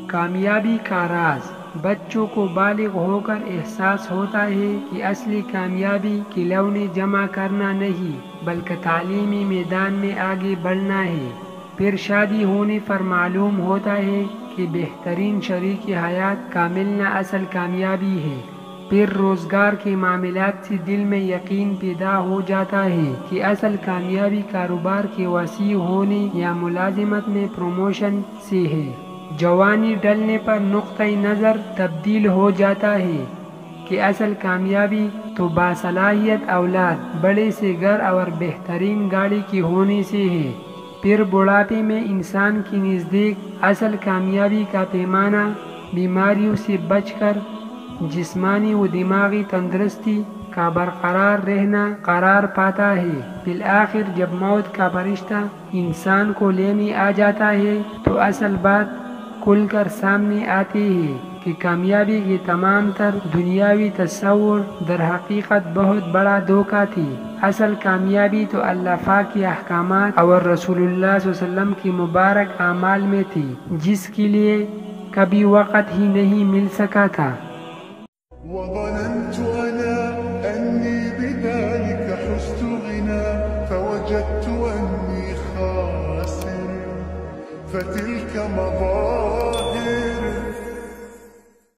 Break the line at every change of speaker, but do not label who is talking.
کامیابی کا راز۔ بچوں کو بالغ ہو کر احساس ہوتا ہے کہ اصلی کامیابی کھلونے جمع کرنا نہیں بلکہ تعلیمی میدان میں آگے بڑھنا ہے۔ پھر شادی ہونے پر معلوم ہوتا ہے کہ بہترین شریک حیات کا ملنا اصل کامیابی ہے۔ پھر روزگار کے معاملات سے دل میں یقین پیدا ہو جاتا ہے کہ اصل کامیابی کاروبار کے وسیع ہونے یا ملازمت میں پروموشن سے ہے۔ جوانی ڈلنے پر نقطۂ نظر تبدیل ہو جاتا ہے کہ اصل کامیابی تو باصلاحیت اولاد، بڑے سے گھر اور بہترین گاڑی کے ہونے سے ہے۔ پھر بڑھاپے میں انسان کے نزدیک اصل کامیابی کا پیمانہ بیماریوں سے بچ کر جسمانی و دماغی تندرستی کا برقرار رہنا قرار پاتا ہے۔ بالآخر جب موت کا فرشتہ انسان کو لینے آ جاتا ہے تو اصل بات کھل کر سامنے آتی ہے کہ کامیابی کے تمام تر دنیاوی تصور در حقیقت بہت بڑا دھوکہ تھی۔ اصل کامیابی تو اللہ پاک کے احکامات اور رسول اللہ صلی اللہ علیہ وسلم کی مبارک اعمال میں تھی جس کے لیے کبھی وقت ہی نہیں مل سکا تھا۔
وظننت أنا أني بذلك حزت غنى فوجدت أني خاسر فتلك مظاهر